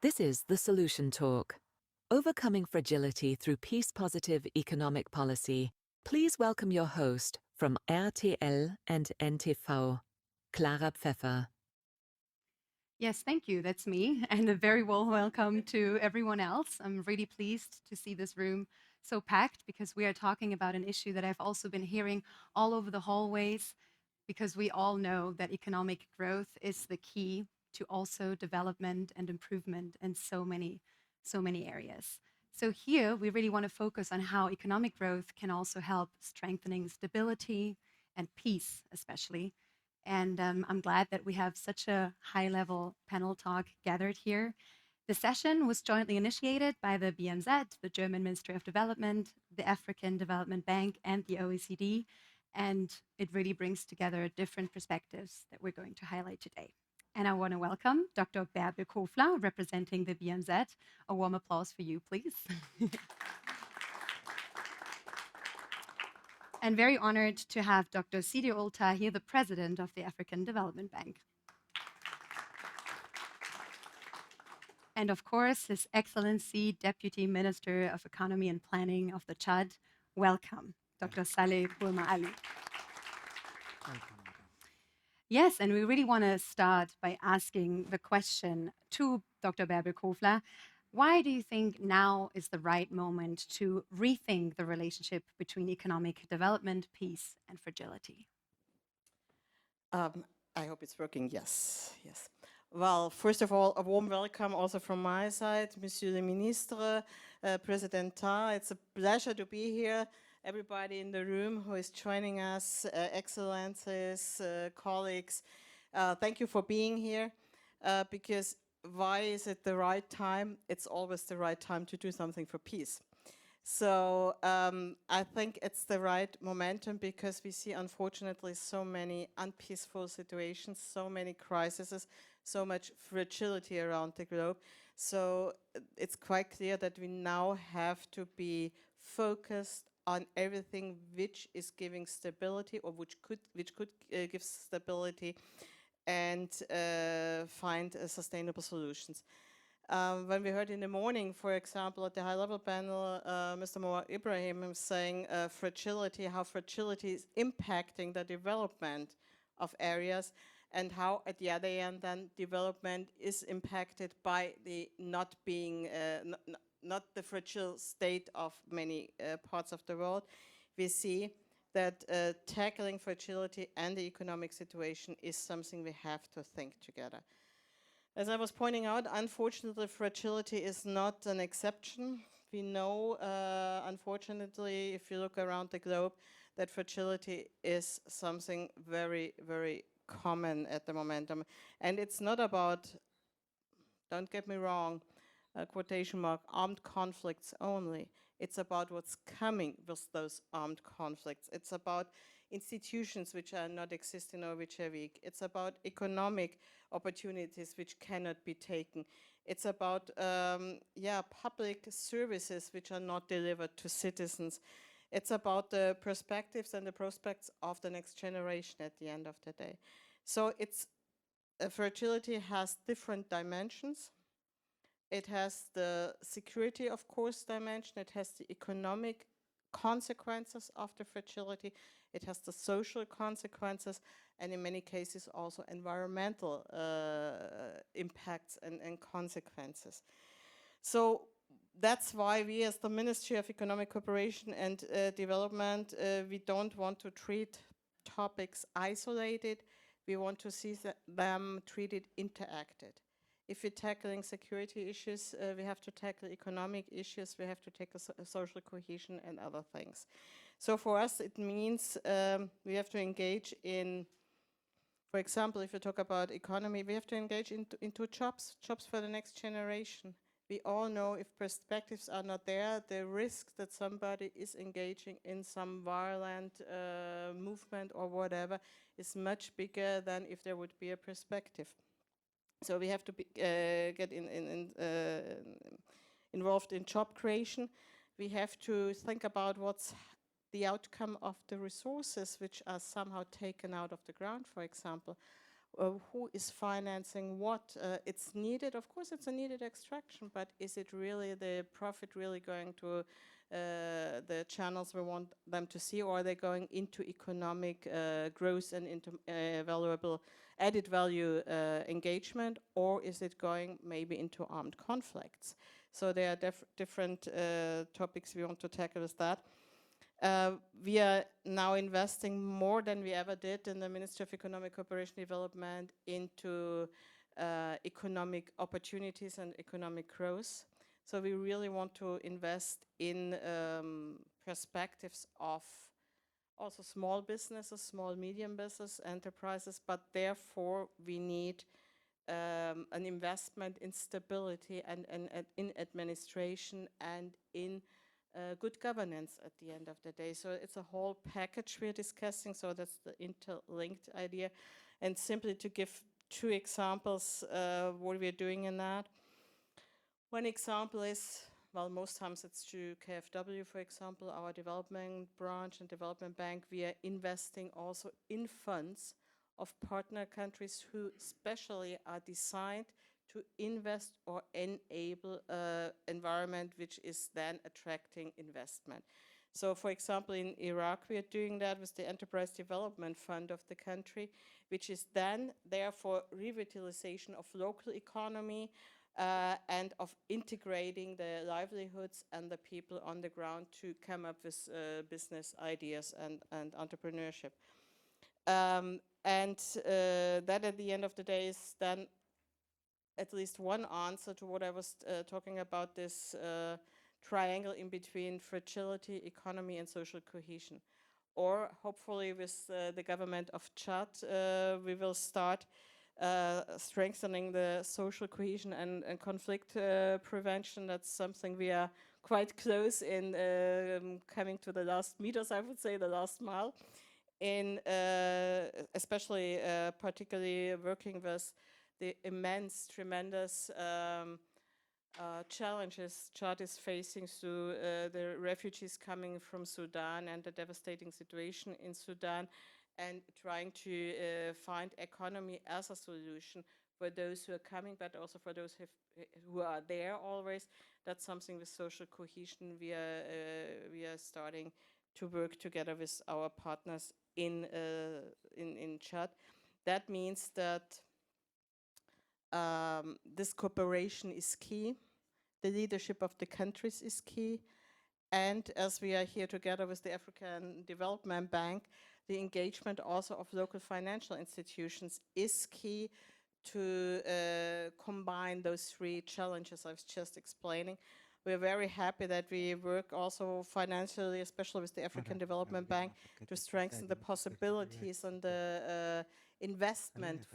This is the Solution Talk. Overcoming Fragility through Peace-Positive Economic Policy. Please welcome your host from RTL and NTV, Clara Pfeffer. Yes, thank you. That's me. And a very warm welcome to everyone else. I'm really pleased to see this room so packed because we are talking about an issue that I've also been hearing all over the hallways, because we all know that economic growth is the key to also development and improvement in so many areas. So here we really want to focus on how economic growth can also help strengthening stability and peace, especially. And I'm glad that we have such a high-level panel talk gathered here. The session was jointly initiated by the BMZ, the German Ministry of Development, the African Development Bank, and the OECD. And it really brings together different perspectives that we're going to highlight today. And I want to welcome Dr. Bärbel Kofler, representing the BMZ. A warm applause for you, please. And very honored to have Dr. Sidi Ould here, the president of the African Development Bank. And of course, His Excellency, Deputy Minister of Economy and Planning of the Chad. Welcome, Dr. Saleh Bourma Ali. Yes, and we really want to start by asking the question to Dr. Bärbel Kofler. Why do you think now is the right moment to rethink the relationship between economic development, peace, and fragility? I hope it's working. Yes. Well, first of all, a warm welcome also from my side, Monsieur le Ministre, President Ta. It's a pleasure to be here. Everybody in the room who is joining us, excellencies, colleagues, thank you for being here, because why is it the right time? It's always the right time to do something for peace. So I think it's the right momentum because we see, unfortunately, so many unpeaceful situations, so many crises, so much fragility around the globe. So it's quite clear that we now have to be focused on everything which is giving stability or which could give stability, and find sustainable solutions. When we heard in the morning, for example, at the high-level panel, Mr. Moa Ibrahim was saying fragility, how fragility is impacting the development of areas, and how at the other end then development is impacted by the not being, not the fragile state of many parts of the world. We see that tackling fragility and the economic situation is something we have to think together. As I was pointing out, unfortunately, fragility is not an exception. We know, unfortunately, if you look around the globe, that fragility is something very, very common at the moment. And it's not about, don't get me wrong, quotation mark, armed conflicts only. It's about what's coming with those armed conflicts. It's about institutions which are not existing or which are weak. It's about economic opportunities which cannot be taken. It's about public services which are not delivered to citizens. It's about the perspectives and the prospects of the next generation at the end of the day. So fragility has different dimensions. It has the security, of course, dimension. It has the economic consequences of the fragility. It has the social consequences, and in many cases also environmental impacts and consequences. So that's why we, as the Ministry of Economic Cooperation and Development, we don't want to treat topics isolated. We want to see them treated interacted. If we're tackling security issues, we have to tackle economic issues, we have to tackle social cohesion and other things. So for us, it means we have to engage in, for example, if you talk about economy, we have to engage into jobs for the next generation. We all know if perspectives are not there, the risk that somebody is engaging in some violent movement or whatever is much bigger than if there would be a perspective. So we have to get involved in job creation. We have to think about what's the outcome of the resources which are somehow taken out of the ground, for example. who is financing what? It's needed, of course it's a needed extraction, but is it really the profit really going to the channels we want them to see, or are they going into economic growth and into valuable added value engagement, or is it going maybe into armed conflicts? So there are different topics we want to tackle with that. We are now investing more than we ever did in the Ministry of Economic Cooperation Development into economic opportunities and economic growth. So we really want to invest in perspectives of also small businesses, small, medium business enterprises, but therefore we need an investment in stability and in administration and in good governance at the end of the day. So it's a whole package we're discussing, so that's the interlinked idea. And simply to give 2 examples what we're doing in that. One example is, well, most times it's through KfW, for example, our development branch and development bank. We are investing also in funds of partner countries who especially are designed to invest or enable an environment which is then attracting investment. So for example, in Iraq, we are doing that with the Enterprise Development Fund of the country, which is then there for revitalization of local economy and of integrating the livelihoods and the people on the ground to come up with business ideas and entrepreneurship. That at the end of the day is then at least one answer to what I was talking about, this triangle in between fragility, economy and social cohesion. Or hopefully with the government of Chad, we will start strengthening the social cohesion and conflict prevention. That's something we are quite close in coming to the last meters, I would say, the last mile. In especially particularly working with the immense, tremendous challenges Chad is facing through the refugees coming from Sudan and the devastating situation in Sudan, and trying to find economy as a solution for those who are coming, but also for those who are there always. That's something with social cohesion we are starting to work together with our partners in Chad. That means that this cooperation is key. The leadership of the countries is key. And as we are here together with the African Development Bank, the engagement also of local financial institutions is key to combine those 3 challenges I was just explaining. We're very happy that we work also financially, especially with the African Development Bank, to strengthen the possibilities and the investment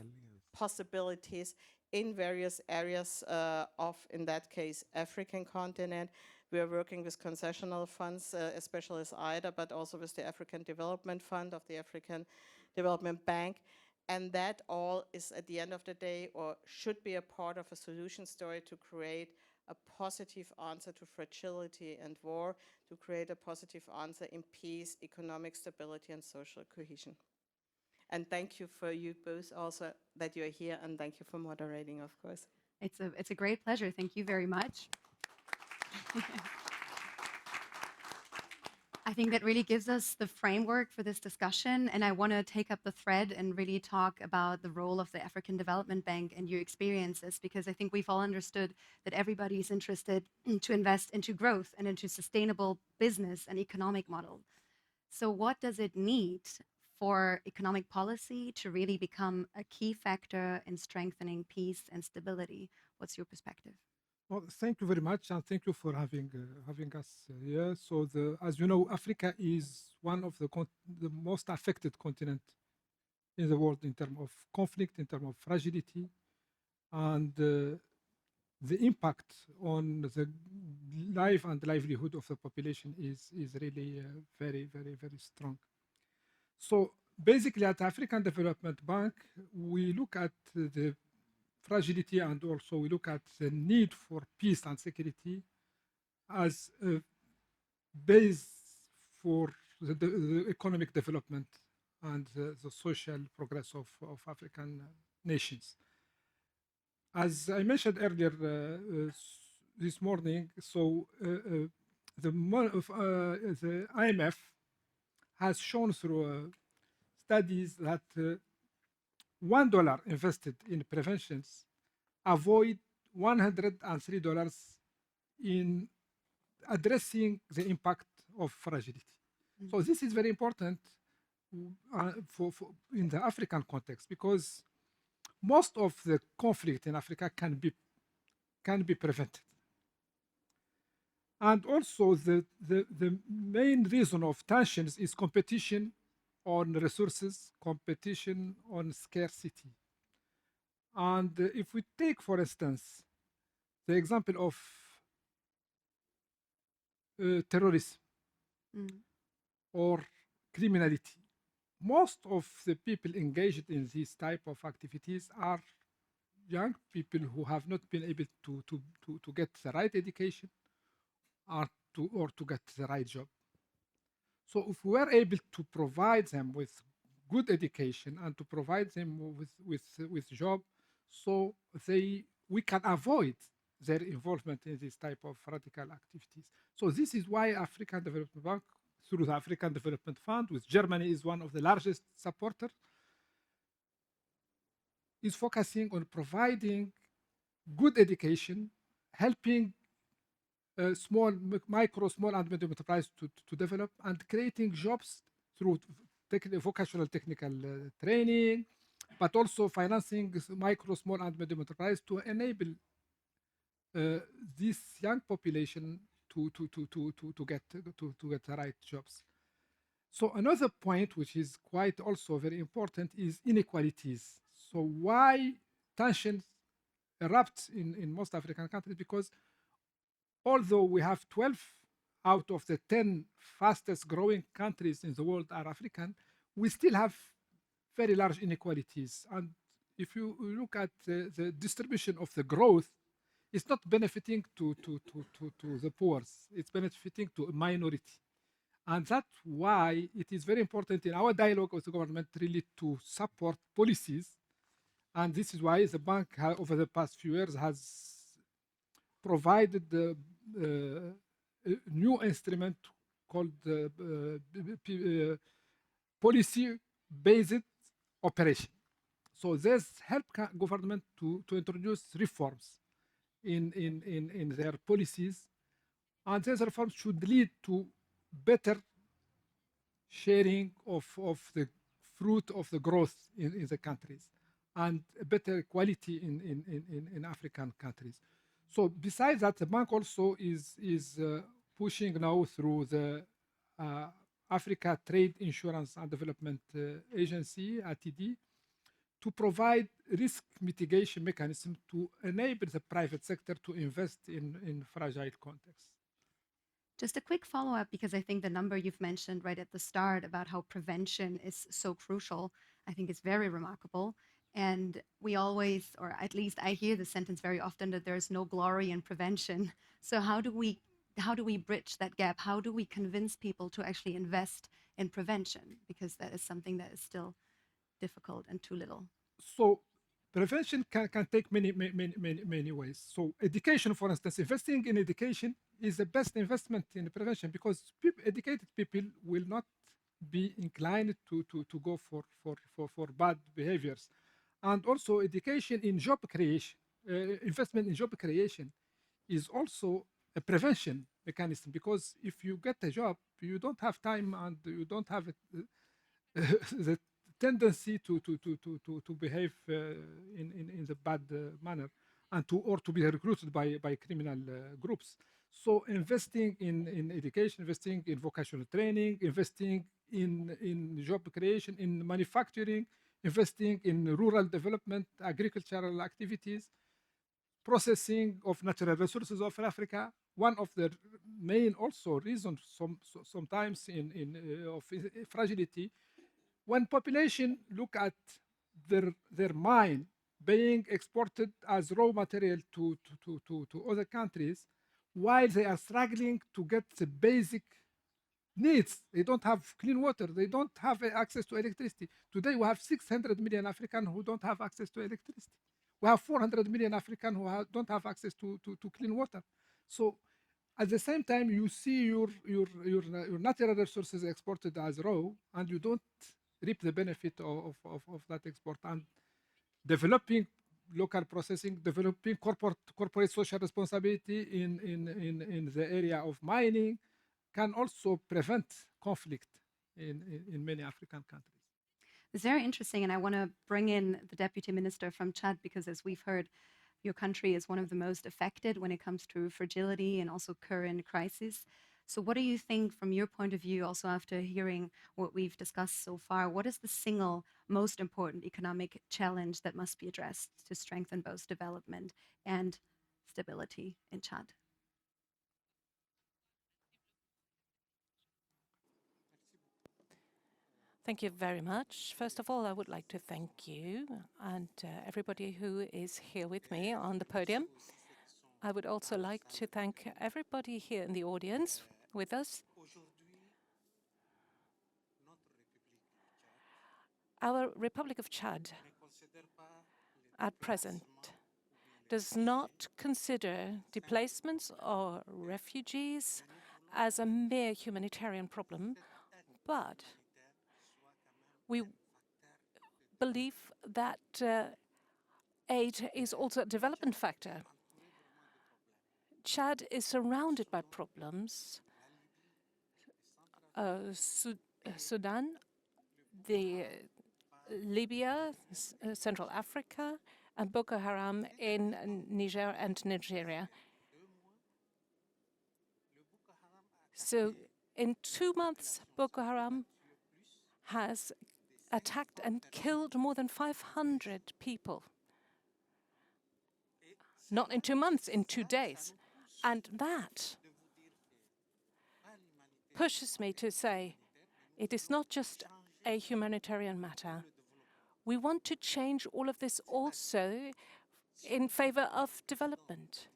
possibilities in various areas of, in that case, African continent. We are working with concessional funds, especially as IDA, but also with the African Development Fund of the African Development Bank. And that all is, at the end of the day, or should be a part of a solution story to create a positive answer to fragility and war, to create a positive answer in peace, economic stability, and social cohesion. And thank you for you both also that you're here, and thank you for moderating, of course. It's a great pleasure. Thank you very much. I think that really gives us the framework for this discussion, and I want to take up the thread and really talk about the role of the African Development Bank and your experiences, because I think we've all understood that everybody is interested to invest into growth and into sustainable business and economic model. So what does it need for economic policy to really become a key factor in strengthening peace and stability? What's your perspective? Well, thank you very much, and thank you for having us here. So, as you know, Africa is one of the most affected continent in the world in terms of conflict, in terms of fragility, and the impact on the life and livelihood of the population is really very, very, very strong. So, basically, at African Development Bank, we look at the fragility, and also we look at the need for peace and security as a base for the economic development and the social progress of African nations. As I mentioned earlier this morning, so the IMF has shown through studies that $1 invested in preventions avoid $103 in addressing the impact of fragility. So this is very important for in the African context, because most of the conflict in Africa can be prevented. And also the main reason of tensions is competition on resources, competition on scarcity. And if we take, for instance, the example of terrorism or criminality, most of the people engaged in these type of activities are young people who have not been able to get the right education or to get the right job. So if we are able to provide them with good education and to provide them with job, so we can avoid their involvement in this type of radical activities. So this is why African Development Bank, through the African Development Fund, which Germany is one of the largest supporters, is focusing on providing good education, helping small and medium enterprise to develop, and creating jobs through vocational technical training, but also financing micro, small, and medium enterprise to enable this young population to get the right jobs. So another point, which is quite also very important, is inequalities. So why tensions erupt in most African countries? Because although we have 12 out of the 10 fastest growing countries in the world are African, we still have very large inequalities. And if you look at the distribution of the growth, it's not benefiting to the poor, it's benefiting to a minority. And that's why it is very important in our dialogue with the government really to support policies. And this is why the bank over the past few years has provided a new instrument called policy-based operation. So this help government to introduce reforms in their policies, and these reforms should lead to better sharing of the fruit of the growth in the countries and better quality in African countries. So besides that, the bank also is pushing now through the Africa Trade Insurance and Development Agency, ATD, to provide risk mitigation mechanism to enable the private sector to invest in fragile contexts. Just a quick follow-up, because I think the number you've mentioned right at the start about how prevention is so crucial, I think is very remarkable. And we always, or at least I hear the sentence very often, that there's no glory in prevention. So how do we bridge that gap? How do we convince people to actually invest in prevention? Because that is something that is still difficult and too little. So prevention can take many ways. So education, for instance, investing in education is the best investment in prevention, because educated people will not be inclined to go for bad behaviors. And also education in job creation, investment in job creation is also a prevention mechanism, because if you get a job, you don't have time and you don't have the tendency to behave in the bad manner and to be recruited by criminal groups. So investing in education, investing in vocational training, investing in job creation, in manufacturing, investing in rural development, agricultural activities, processing of natural resources of Africa. One of the main also reasons sometimes of fragility, when population look at their mine being exported as raw material to other countries, while they are struggling to get the basic needs. They don't have clean water. They don't have access to electricity. Today, we have 600 million Africans who don't have access to electricity. We have 400 million Africans who don't have access to clean water. So at the same time, you see your natural resources exported as raw, and you don't reap the benefit of that export. And developing local processing, developing corporate social responsibility in the area of mining can also prevent conflict in many African countries. It's very interesting, and I want to bring in the Deputy Minister from Chad because, as we've heard, your country is one of the most affected when it comes to fragility and also current crisis. So what do you think, from your point of view, also after hearing what we've discussed so far, what is the single most important economic challenge that must be addressed to strengthen both development and stability in Chad? Thank you very much. First of all, I would like to thank you and everybody who is here with me on the podium. I would also like to thank everybody here in the audience with us. Our Republic of Chad, at present, does not consider displacements or refugees as a mere humanitarian problem, but we believe that aid is also a development factor. Chad is surrounded by problems. Sudan, Libya, Central Africa, and Boko Haram in Niger and Nigeria. So in 2 months, Boko Haram has attacked and killed more than 500 people. Not in 2 months, in 2 days. And that pushes me to say it is not just a humanitarian matter. We want to change all of this also in favor of development.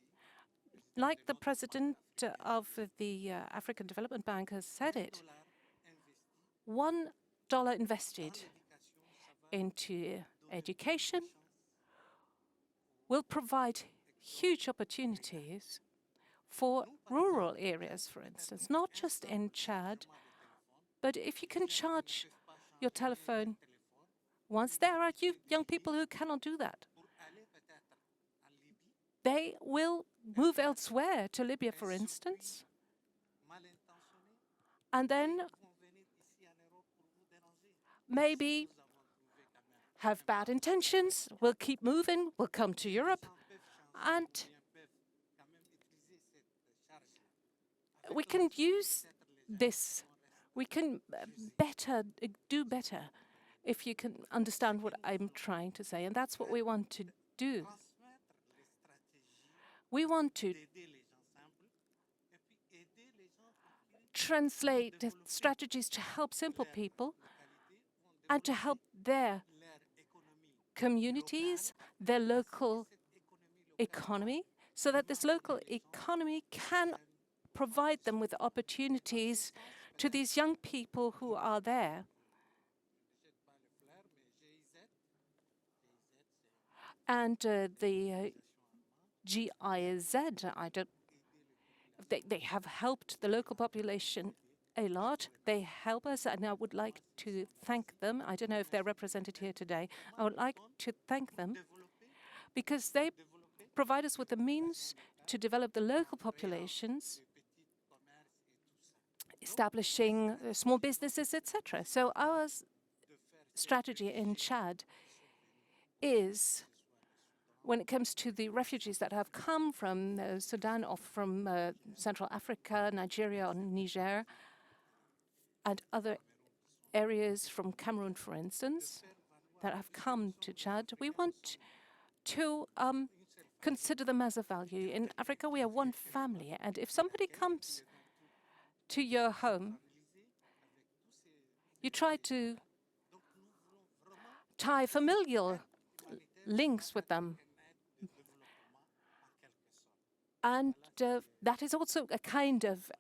Like the president of the African Development Bank has said it, $1 invested into education will provide huge opportunities for rural areas, for instance, not just in Chad, but if you can charge your telephone once, there are young people who cannot do that. They will move elsewhere, to Libya, for instance, and then maybe have bad intentions, will keep moving, will come to Europe, and we can use this. We can do better if you can understand what I'm trying to say, and that's what we want to do. We want to translate the strategies to help simple people and to help their communities, their local economy, so that this local economy can provide them with opportunities to these young people who are there. And the GIZ, they have helped the local population a lot. They help us, and I would like to thank them. I don't know if they're represented here today. I would like to thank them because they provide us with the means to develop the local populations, establishing small businesses, etc. So our strategy in Chad is, when it comes to the refugees that have come from Sudan or from Central Africa, Nigeria or Niger, and other areas from Cameroon, for instance, that have come to Chad, we want to consider them as a value. In Africa, we are one family, and if somebody comes to your home, you try to tie familial links with them. And that is also a kind of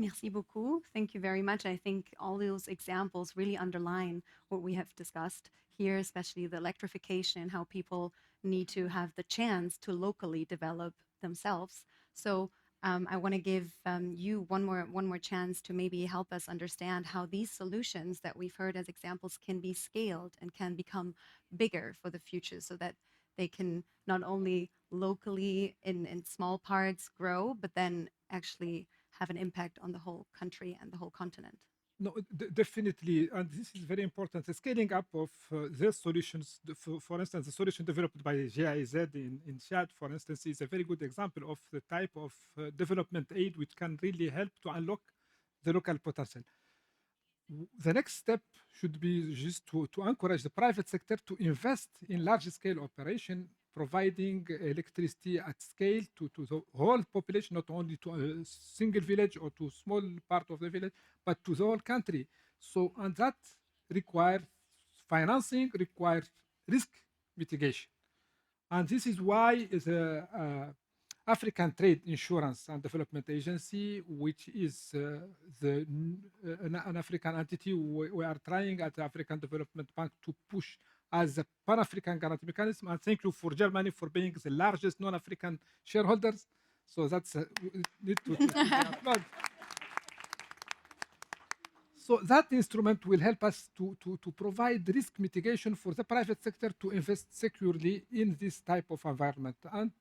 Merci beaucoup. Thank you very much. I think all those examples really underline what we have discussed here, especially the electrification and how people need to have the chance to locally develop themselves. So I want to give you one more chance to maybe help us understand how these solutions that we've heard as examples can be scaled and can become bigger for the future, so that they can not only locally in small parts grow, but then actually have an impact on the whole country and the whole continent. No, definitely, and this is very important. The scaling up of their solutions, for instance, the solution developed by GIZ in Chad, for instance, is a very good example of the type of development aid which can really help to unlock the local potential. The next step should be just to encourage the private sector to invest in large-scale operation, providing electricity at scale to the whole population, not only to a single village or to a small part of the village, but to the whole country. So, and that requires financing, requires risk mitigation. And this is why the African Trade Insurance and Development Agency, which is an African entity, we are trying at the African Development Bank to push as a Pan-African guarantee mechanism. And thank you for Germany for being the largest non-African shareholders. So that's we need to applaud. So that instrument will help us to provide risk mitigation for the private sector to invest securely in this type of environment. And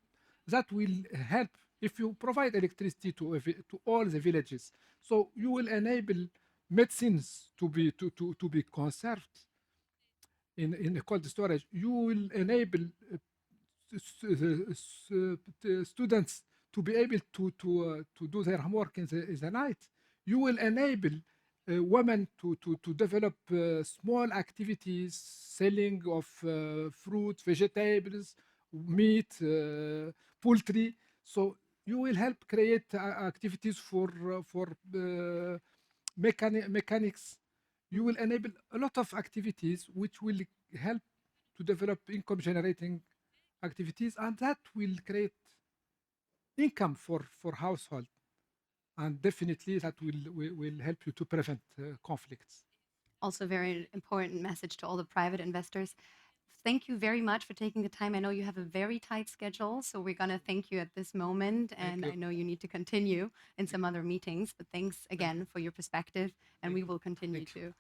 that will help if you provide electricity to all the villages. So you will enable medicines to be conserved in cold storage. You will enable students to be able to do their homework in the night. You will enable women to develop small activities, selling of fruit, vegetables, meat, poultry. So you will help create activities for mechanics. You will enable a lot of activities which will help to develop income generating activities, and that will create income for household. And definitely that will help you to prevent conflicts. Also, very important message to all the private investors. Thank you very much for taking the time. I know you have a very tight schedule, so we're going to thank you at this moment. And I know you need to continue in some other meetings, but thanks again for your perspective. And we will continue to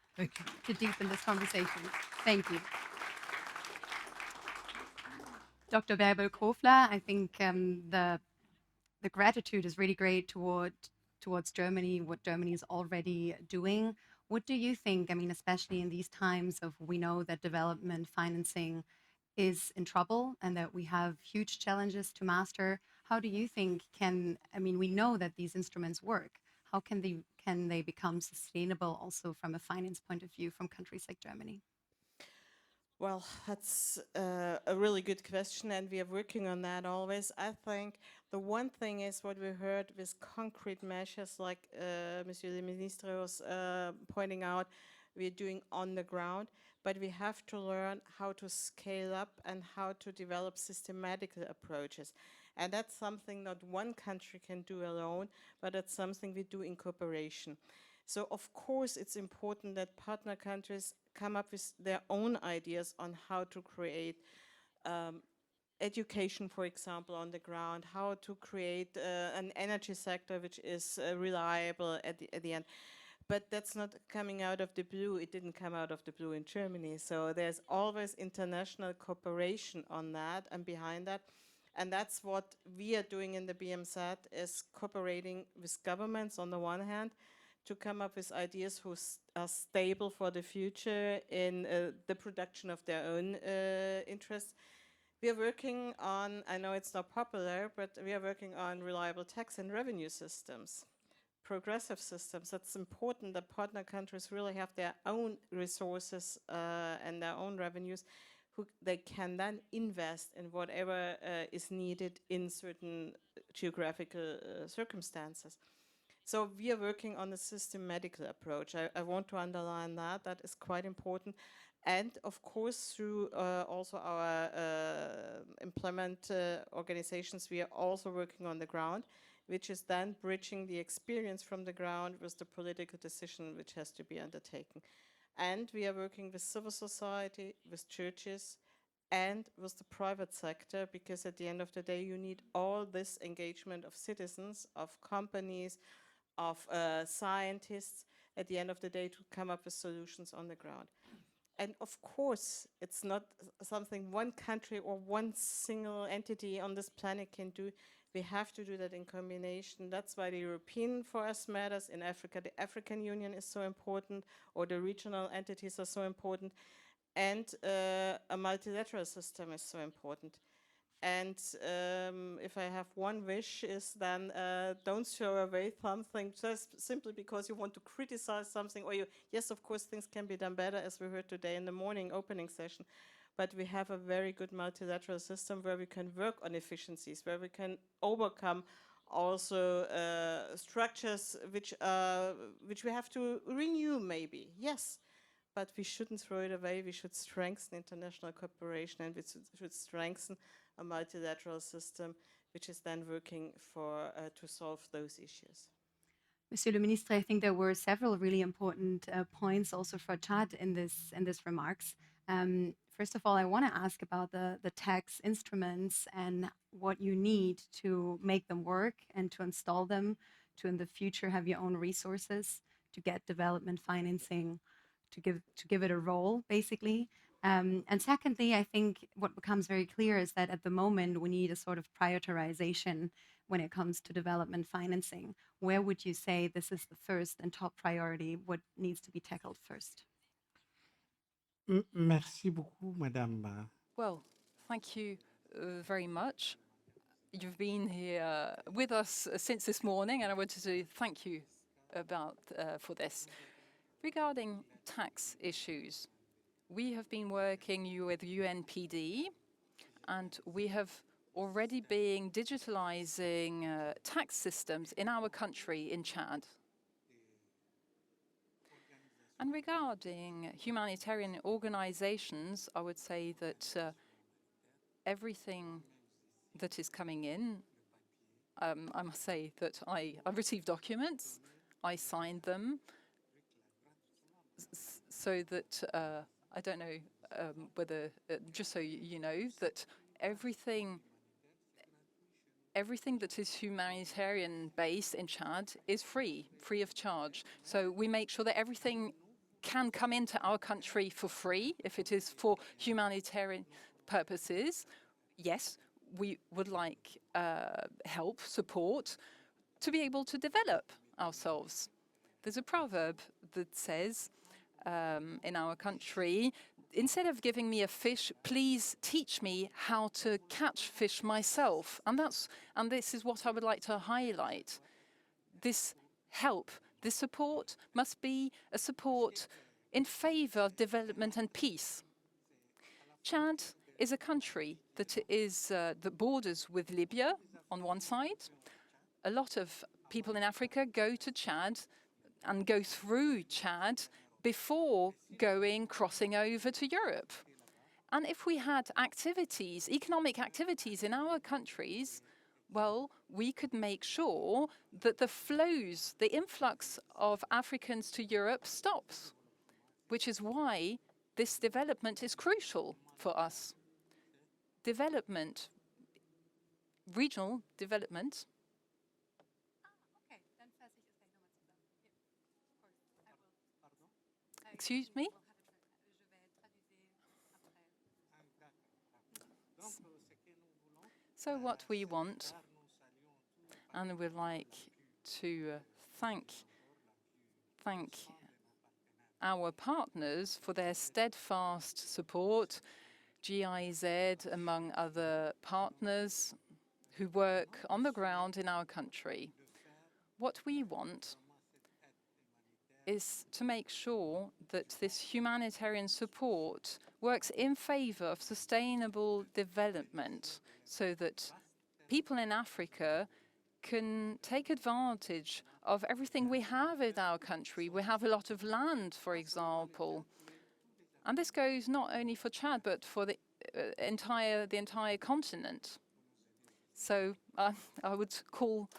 deepen this conversation. Thank you. Dr. Bärbel Kofler, I think the gratitude is really great towards Germany, what Germany is already doing. What do you think? I mean, especially in these times of, we know that development financing is in trouble and that we have huge challenges to master. How do you think we know that these instruments work. How can they become sustainable also from a finance point of view from countries like Germany? Well, that's a really good question, and we are working on that always. I think the one thing is what we heard with concrete measures, like Monsieur the Minister was pointing out, we're doing on the ground, but we have to learn how to scale up and how to develop systematic approaches. And that's something not one country can do alone, but it's something we do in cooperation. So of course it's important that partner countries come up with their own ideas on how to create education, for example, on the ground, how to create an energy sector which is reliable at the end. But that's not coming out of the blue. It didn't come out of the blue in Germany. So there's always international cooperation on that and behind that. And that's what we are doing in the BMZ, is cooperating with governments on the one hand, to come up with ideas who are stable for the future in the production of their own interests. We are working on, I know it's not popular, but we are working on reliable tax and revenue systems, progressive systems. It's important that partner countries really have their own resources and their own revenues, who they can then invest in whatever is needed in certain geographical circumstances. So we are working on a systematic approach. I want to underline that. That is quite important. And of course, through also our implement organizations, we are also working on the ground. which is then bridging the experience from the ground with the political decision which has to be undertaken. And we are working with civil society, with churches, and with the private sector, because at the end of the day, you need all this engagement of citizens, of companies, of scientists, at the end of the day, to come up with solutions on the ground. And of course, it's not something one country or one single entity on this planet can do. We have to do that in combination. That's why the European forest matters. In Africa, the African Union is so important, or the regional entities are so important. And a multilateral system is so important. And if I have one wish is then don't throw away something just simply because you want to criticize something, or yes, of course, things can be done better, as we heard today in the morning opening session. But we have a very good multilateral system where we can work on efficiencies, where we can overcome also structures which we have to renew maybe, yes. But we shouldn't throw it away. We should strengthen international cooperation, and we should strengthen a multilateral system which is then working for to solve those issues. Monsieur le Ministre, I think there were several really important points also for Chad in this remarks. First of all, I want to ask about the tax instruments and what you need to make them work and to install them, to in the future have your own resources to get development financing, to give it a role, basically. And secondly, I think what becomes very clear is that at the moment we need a sort of prioritization when it comes to development financing. Where would you say this is the first and top priority? What needs to be tackled first? Merci beaucoup, Madame. Well, thank you very much. You've been here with us since this morning, and I wanted to thank you for this. Regarding tax issues, we have been working with UNPD, and we have already been digitalizing tax systems in our country, in Chad. And regarding humanitarian organizations, I would say that everything that is coming in, I must say that I received documents, I signed them, so that I don't know whether, just so you know, that everything that is humanitarian based in Chad is free of charge. So we make sure that everything can come into our country for free if it is for humanitarian purposes. Yes, we would like help, support, to be able to develop ourselves. There's a proverb that says, in our country, instead of giving me a fish, please teach me how to catch fish myself. And this is what I would like to highlight. This help, this support must be a support in favor of development and peace. Chad is a country that borders with Libya on one side. A lot of people in Africa go to Chad and go through Chad before crossing over to Europe. And if we had activities, economic activities in our countries, well, we could make sure that the flows, the influx of Africans to Europe stops, which is why this development is crucial for us. Development, regional development. Excuse me? So what we want, and we'd like to thank our partners for their steadfast support, GIZ among other partners who work on the ground in our country. What we want is to make sure that this humanitarian support works in favor of sustainable development so that people in Africa can take advantage of everything we have in our country. We have a lot of land, for example. And this goes not only for Chad, but for the entire continent. So I would call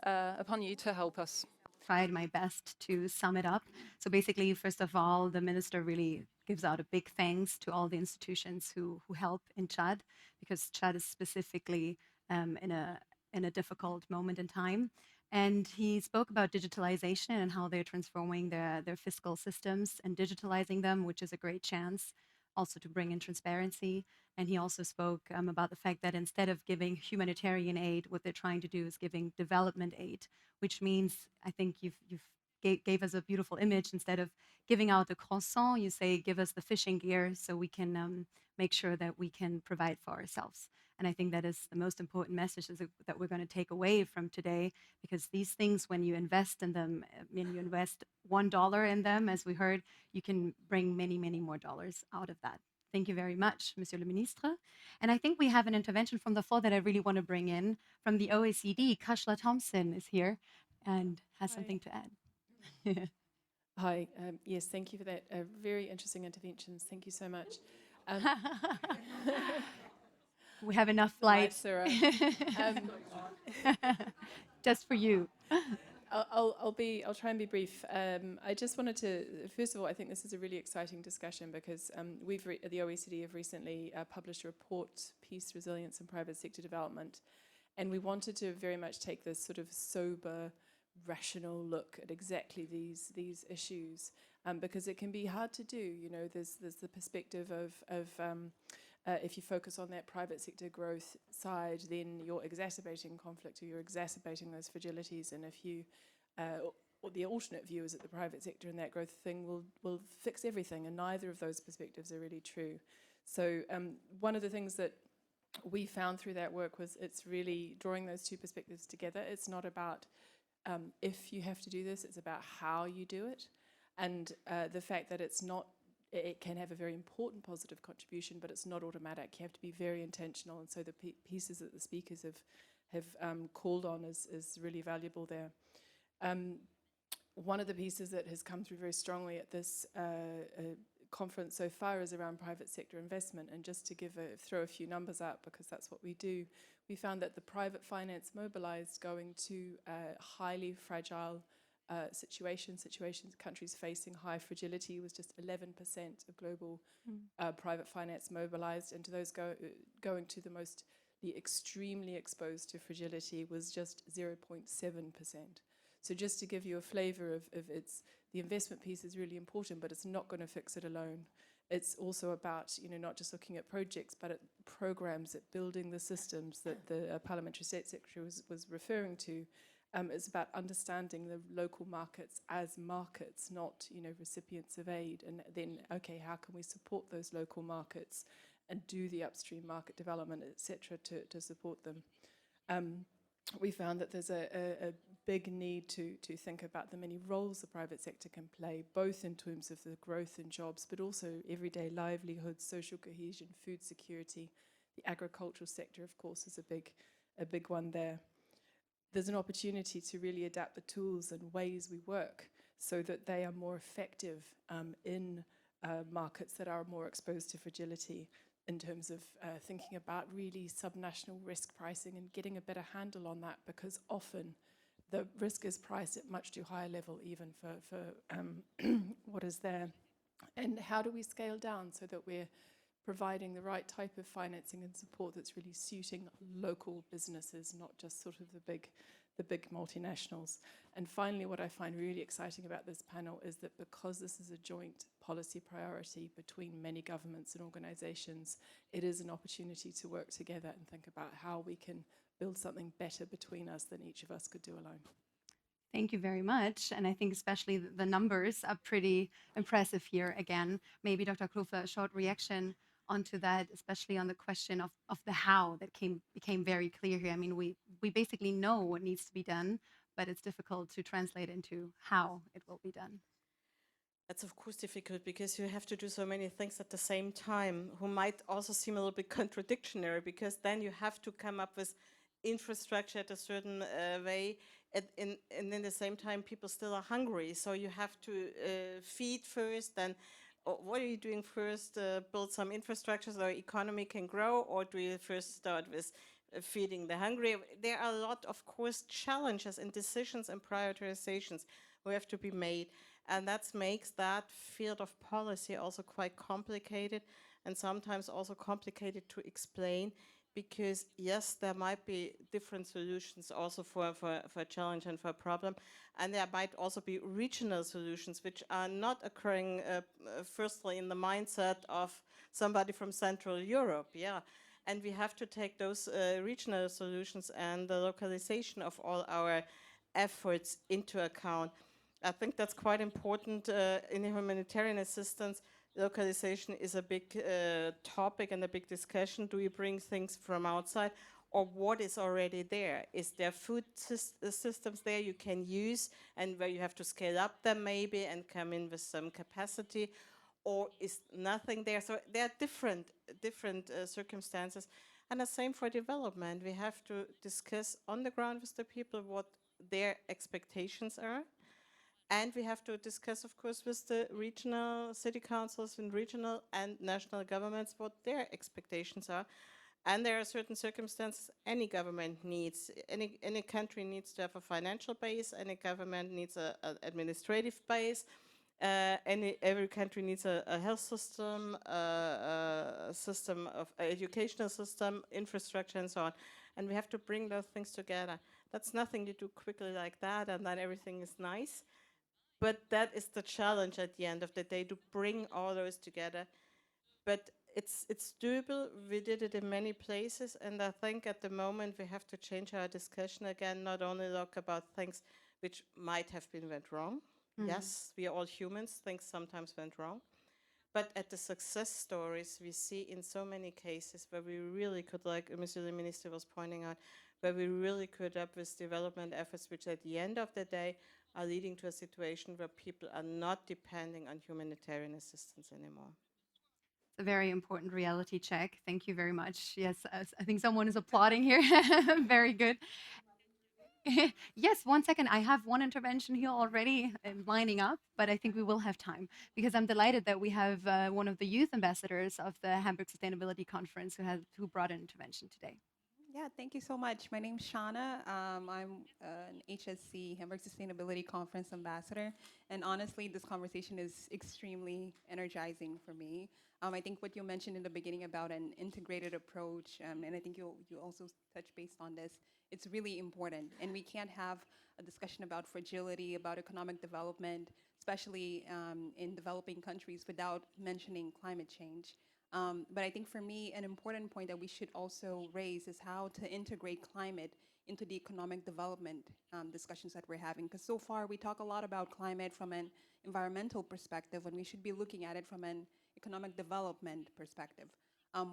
upon you to help us. Tried my best to sum it up. So basically, first of all, the minister really gives out a big thanks to all the institutions who help in Chad, because Chad is specifically in a difficult moment in time. And he spoke about digitalization and how they're transforming their fiscal systems and digitalizing them, which is a great chance also to bring in transparency. And he also spoke about the fact that instead of giving humanitarian aid, what they're trying to do is giving development aid, which means, I think you've gave us a beautiful image. Instead of giving out the croissant, you say, give us the fishing gear so we can make sure that we can provide for ourselves. And I think that is the most important message that we're going to take away from today, because these things, when you invest in them, when you invest $1 in them, as we heard, you can bring many, many more dollars out of that. Thank you very much, Monsieur le Ministre. And I think we have an intervention from the floor that I really want to bring in from the OECD. Kashla Thompson is here and has something to add. Hi, yes, thank you for that. Very interesting interventions. Thank you so much. We have enough light. Just for you. I'll try and be brief. I just wanted to, first of all, I think this is a really exciting discussion because the OECD have recently published a report, Peace, Resilience and Private Sector Development, and we wanted to very much take this sort of sober, rational look at exactly these issues, because it can be hard to do. You know, there's the perspective of if you focus on that private sector growth side, then you're exacerbating conflict or you're exacerbating those fragilities. And if you, or the alternate view is that the private sector and that growth thing will fix everything, and neither of those perspectives are really true. So one of the things that we found through that work was it's really drawing those two perspectives together. It's not about if you have to do this, it's about how you do it. And the fact that it can have a very important positive contribution, but it's not automatic. You have to be very intentional, and so the pieces that the speakers have called on is really valuable there. One of the pieces that has come through very strongly at this conference so far is around private sector investment, and just to throw a few numbers out, because that's what we do, we found that the private finance mobilized going to highly fragile situations, countries facing high fragility, was just 11% of global private finance mobilized, and to those going to the extremely exposed to fragility was just 0.7%. So just to give you a flavor of the investment piece is really important, but it's not going to fix it alone. It's also about, not just looking at projects, but at programs, at building the systems that the Parliamentary State Secretary was referring to. It's about understanding the local markets as markets, not recipients of aid, and then how can we support those local markets and do the upstream market development, etc., to support them. We found that there's a big need to think about the many roles the private sector can play, both in terms of the growth in jobs, but also everyday livelihoods, social cohesion, food security. The agricultural sector, of course, is a big one there. There's an opportunity to really adapt the tools and ways we work so that they are more effective in markets that are more exposed to fragility, in terms of thinking about really subnational risk pricing and getting a better handle on that, because often the risk is priced at much too high a level even for what is there. And how do we scale down so that we're providing the right type of financing and support that's really suiting local businesses, not just sort of the big multinationals. And finally, what I find really exciting about this panel is that because this is a joint policy priority between many governments and organizations, it is an opportunity to work together and think about how we can build something better between us than each of us could do alone. Thank you very much. And I think especially the numbers are pretty impressive here again. Maybe Dr. Kofler, a short reaction onto that, especially on the question of the how that became very clear here. I mean, we basically know what needs to be done, but it's difficult to translate into how it will be done. That's of course difficult because you have to do so many things at the same time, who might also seem a little bit contradictory, because then you have to come up with infrastructure at a certain way, and in the same time people still are hungry, so you have to feed first. Then what are you doing first? Build some infrastructure so the economy can grow, or do you first start with feeding the hungry. There are a lot, of course, challenges and decisions and prioritizations who have to be made. And that makes that field of policy also quite complicated, and sometimes also complicated to explain, because yes, there might be different solutions also for a challenge and for a problem. And there might also be regional solutions which are not occurring firstly in the mindset of somebody from Central Europe, yeah. And we have to take those regional solutions and the localization of all our efforts into account. I think that's quite important in humanitarian assistance. Localization is a big topic and a big discussion. Do you bring things from outside, or what is already there? Is there food systems there you can use and where you have to scale up them maybe and come in with some capacity, or is nothing there? So there are different circumstances. And the same for development. We have to discuss on the ground with the people what their expectations are. And we have to discuss, of course, with the regional city councils and regional and national governments what their expectations are. And there are certain circumstances any government needs. Any country needs to have a financial base. Any government needs an administrative base. Every country needs a health system, a system of educational system, infrastructure, and so on. And we have to bring those things together. That's nothing you do quickly like that, and then everything is nice. But that is the challenge at the end of the day, to bring all those together. But it's doable. We did it in many places, and I think at the moment we have to change our discussion again, not only look about things which might have been went wrong. Yes, we are all humans, things sometimes went wrong. But at the success stories we see in so many cases where we really could, like Monsieur the Minister was pointing out, where we really could up with development efforts which at the end of the day are leading to a situation where people are not depending on humanitarian assistance anymore. A very important reality check. Thank you very much. Yes, I think someone is applauding here. Very good. Yes, 1 second. I have one intervention here already lining up, but I think we will have time because I'm delighted that we have one of the youth ambassadors of the Hamburg Sustainability Conference who brought an intervention today. Yeah, thank you so much. My name's Shauna. I'm an HSC Hamburg Sustainability Conference ambassador. And honestly, this conversation is extremely energizing for me. I think what you mentioned in the beginning about an integrated approach, and I think you also touched base on this, it's really important. And we can't have a discussion about fragility, about economic development, especially in developing countries, without mentioning climate change. But I think for me, an important point that we should also raise is how to integrate climate into the economic development discussions that we're having. Because so far we talk a lot about climate from an environmental perspective when we should be looking at it from an economic development perspective.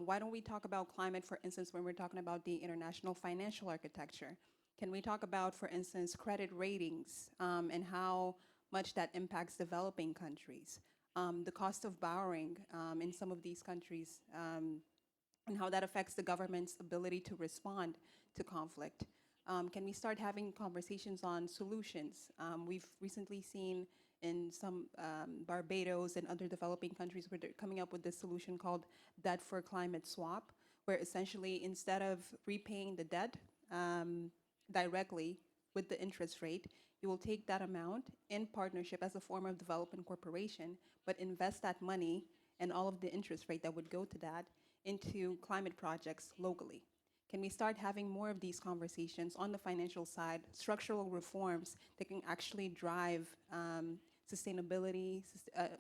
Why don't we talk about climate, for instance, when we're talking about the international financial architecture? Can we talk about, for instance, credit ratings and how much that impacts developing countries? The cost of borrowing in some of these countries and how that affects the government's ability to respond to conflict. Can we start having conversations on solutions? We've recently seen in some Barbados and other developing countries where they're coming up with this solution called debt for climate swap, where essentially instead of repaying the debt directly with the interest rate, you will take that amount in partnership as a form of development corporation, but invest that money and all of the interest rate that would go to that into climate projects locally. Can we start having more of these conversations on the financial side, structural reforms that can actually drive sustainability,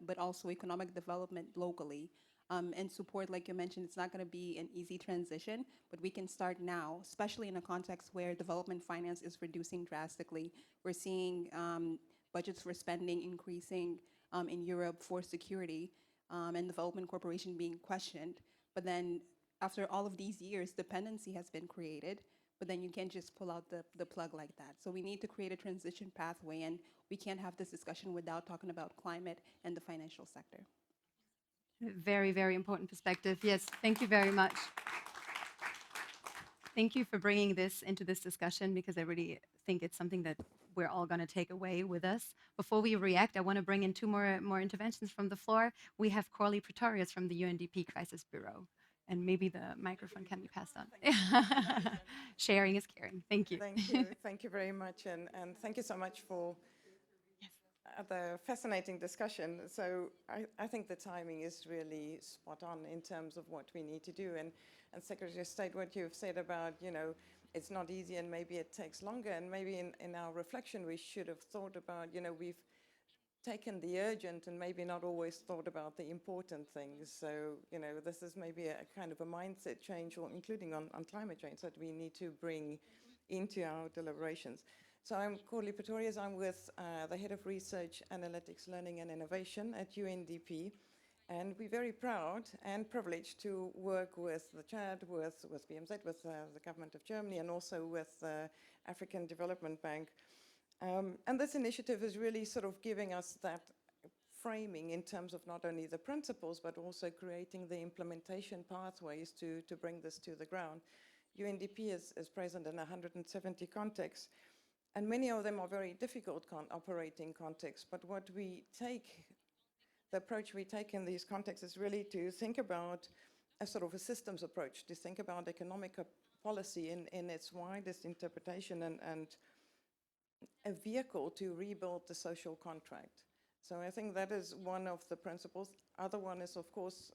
but also economic development locally? And support, like you mentioned, it's not going to be an easy transition, but we can start now, especially in a context where development finance is reducing drastically. We're seeing budgets for spending increasing in Europe for security and development cooperation being questioned. But then after all of these years, dependency has been created, but then you can't just pull out the plug like that. So we need to create a transition pathway, and we can't have this discussion without talking about climate and the financial sector. Very, very important perspective. Yes, thank you very much. Thank you for bringing this into this discussion because I really think it's something that we're all going to take away with us. Before we react, I want to bring in two more interventions from the floor. We have Corley Pretorius from the UNDP Crisis Bureau. And maybe the microphone can be passed on. Sharing is caring. Thank you. Thank you very much, and thank you so much for the fascinating discussion. So I think the timing is really spot on in terms of what we need to do. And Secretary of State, what you've said about, it's not easy and maybe it takes longer. And maybe in our reflection, we should have thought about, we've taken the urgent and maybe not always thought about the important things. So, this is maybe a kind of a mindset change, or including on climate change, that we need to bring into our deliberations. So I'm Corley Pretorius. I'm with the Head of Research, Analytics, Learning and Innovation at UNDP. And we're very proud and privileged to work with the Chad, with BMZ, with the government of Germany, and also with the African Development Bank. And this initiative is really sort of giving us that framing in terms of not only the principles, but also creating the implementation pathways to bring this to the ground. UNDP is present in 170 contexts, and many of them are very difficult operating contexts. But what we take, the approach we take in these contexts is really to think about a sort of a systems approach, to think about economic policy in its widest interpretation, and a vehicle to rebuild the social contract. So I think that is one of the principles. Other one is, of course,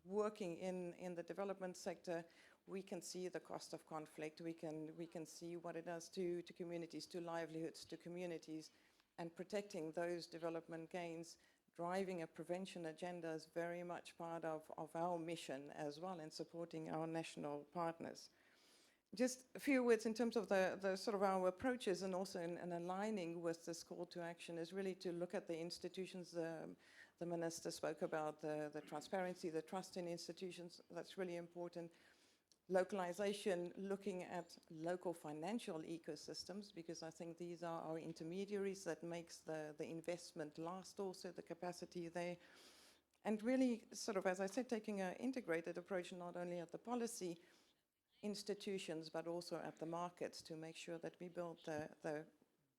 working in the development sector. We can see the cost of conflict. We can see what it does to communities, to livelihoods, to communities, and protecting those development gains. Driving a prevention agenda is very much part of our mission as well, in supporting our national partners. Just a few words in terms of the sort of our approaches, and also in aligning with this call to action, is really to look at the institutions. The minister spoke about the transparency, the trust in institutions. That's really important. Localization, looking at local financial ecosystems, because I think these are our intermediaries that makes the investment last, also the capacity there. And really, sort of, as I said, taking an integrated approach, not only at the policy institutions, but also at the markets, to make sure that we build the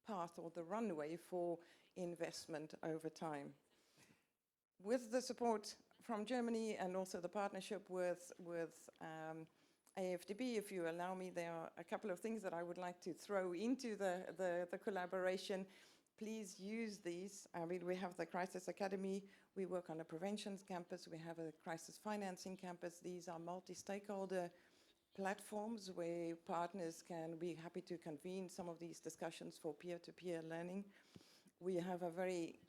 path or the runway for investment over time. With the support from Germany and also the partnership with AfDB, if you allow me, there are a couple of things that I would like to throw into the collaboration. Please use these. I mean, we have the Crisis Academy. We work on a prevention campus. We have a crisis financing campus. These are multi-stakeholder platforms where partners can be happy to convene some of these discussions for peer-to-peer learning. We have a very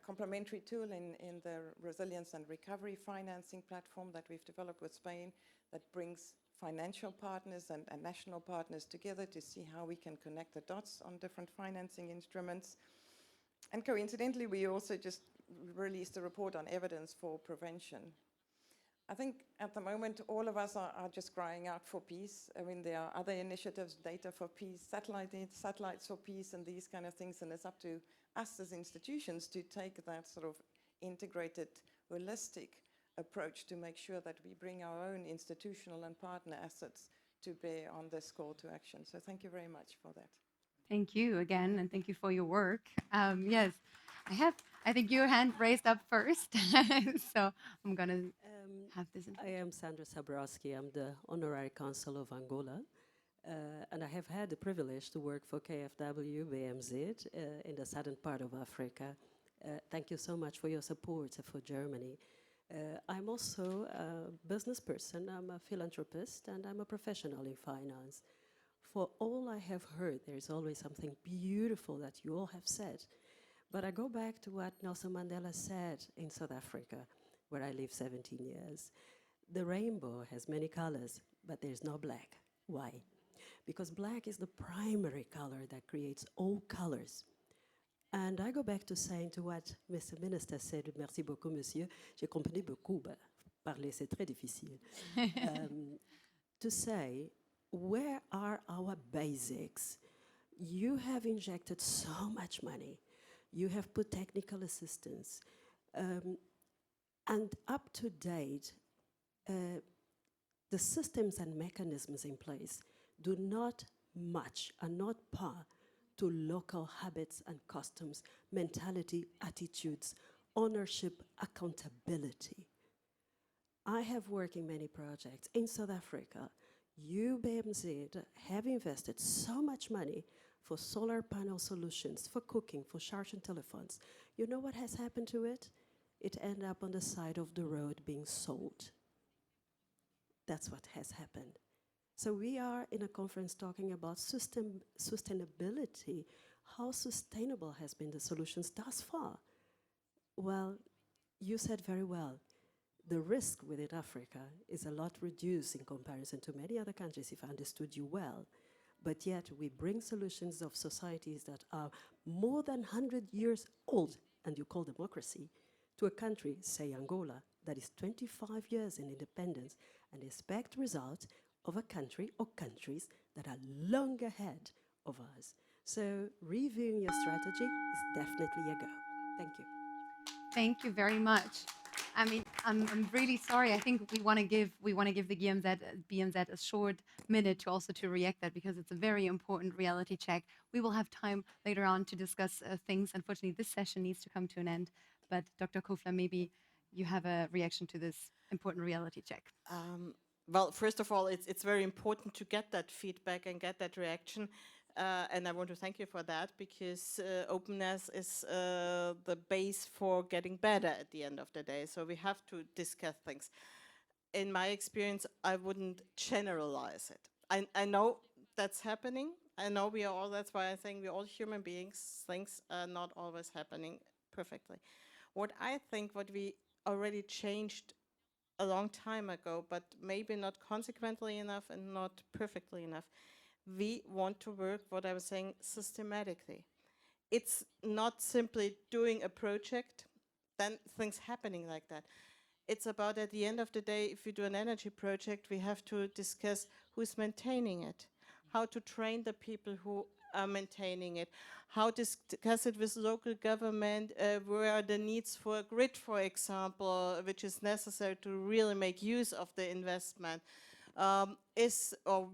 complementary tool in the resilience and recovery financing platform that we've developed with Spain, that brings financial partners and national partners together to see how we can connect the dots on different financing instruments. And coincidentally, we also just released a report on evidence for prevention. I think at the moment, all of us are just crying out for peace. I mean, there are other initiatives, data for peace, satellites for peace, and these kind of things. And it's up to us as institutions to take that sort of integrated, holistic approach to make sure that we bring our own institutional and partner assets to bear on this call to action. So thank you very much for that. Thank you again, and thank you for your work. Yes, I think your hand raised up first, so I'm going to have this. I am Sandra Sabrowski. I'm the Honorary Consul of Angola, and I have had the privilege to work for KfW, BMZ, in the southern part of Africa. Thank you so much for your support for Germany. I'm also a business person, I'm a philanthropist, and I'm a professional in finance. For all I have heard, there's always something beautiful that you all have said. But I go back to what Nelson Mandela said in South Africa, where I lived 17 years. The rainbow has many colors, but there's no black. Why? Because black is the primary color that creates all colors. And I go back to saying to what Mr. Minister said, merci beaucoup, monsieur, j'ai compris beaucoup, parler c'est très difficile. To say, where are our basics? You have injected so much money. You have put technical assistance. And up to date, the systems and mechanisms in place do not match, are not par to local habits and customs, mentality, attitudes, ownership, accountability. I have worked in many projects in South Africa. You, BMZ, have invested so much money for solar panel solutions, for cooking, for charging telephones. You know what has happened to it? It ended up on the side of the road being sold. That's what has happened. So we are in a conference talking about sustainability. How sustainable has been the solutions thus far? Well, you said very well, the risk within Africa is a lot reduced in comparison to many other countries, if I understood you well. But yet we bring solutions of societies that are more than 100 years old, and you call democracy, to a country, say Angola, that is 25 years in independence, and expect results of a country or countries that are long ahead of us. So reviewing your strategy is definitely a go. Thank you. Thank you very much. I mean, I'm really sorry. I think we want to give the BMZ a short minute to also to react that, because it's a very important reality check. We will have time later on to discuss things. Unfortunately, this session needs to come to an end. But Dr. Kofler, maybe you have a reaction to this important reality check. Well, first of all, it's very important to get that feedback and get that reaction. And I want to thank you for that, because openness is the base for getting better at the end of the day. So we have to discuss things. In my experience, I wouldn't generalize it. I know that's happening. I know we are all, that's why I think we're all human beings. Things are not always happening perfectly. What I think, what we already changed a long time ago, but maybe not consequently enough and not perfectly enough, we want to work, what I was saying, systematically. It's not simply doing a project, then things happening like that. It's about, at the end of the day, if we do an energy project, we have to discuss who's maintaining it, how to train the people who are maintaining it, how to discuss it with local government, where are the needs for a grid, for example, which is necessary to really make use of the investment. Or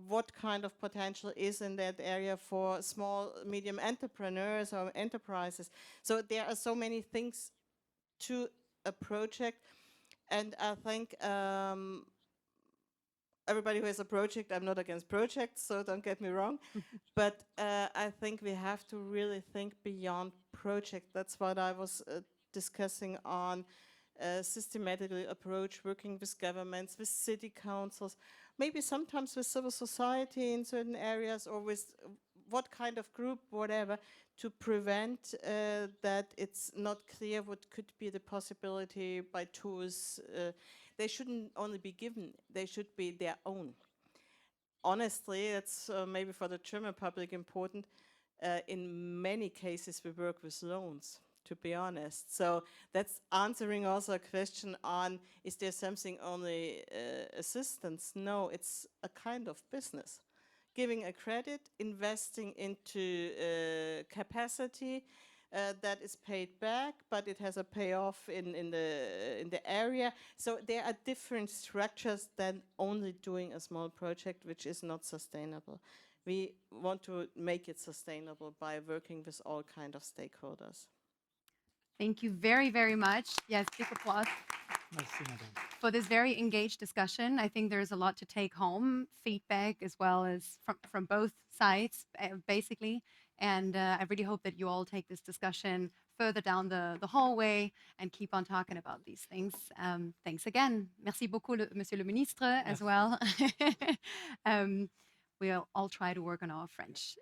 what kind of potential is in that area for small, medium entrepreneurs or enterprises. So there are so many things to a project, and I think everybody who has a project, I'm not against projects, so don't get me wrong, but I think we have to really think beyond project. That's what I was discussing on systematically approach, working with governments, with city councils, maybe sometimes with civil society in certain areas, or with what kind of group, whatever, to prevent that it's not clear what could be the possibility by tools. They shouldn't only be given, they should be their own. Honestly, it's maybe for the German public important. In many cases, we work with loans, to be honest. So that's answering also a question on, is there something only assistance? No, it's a kind of business. Giving a credit, investing into capacity that is paid back, but it has a payoff in the area. So there are different structures than only doing a small project, which is not sustainable. We want to make it sustainable by working with all kinds of stakeholders. Thank you very, very much. Yes, big applause for this very engaged discussion. I think there's a lot to take home, feedback as well as from both sides, basically. And I really hope that you all take this discussion further down the hallway and keep on talking about these things. Thanks again. Merci beaucoup, Monsieur le Ministre, as well. We'll all try to work on our French.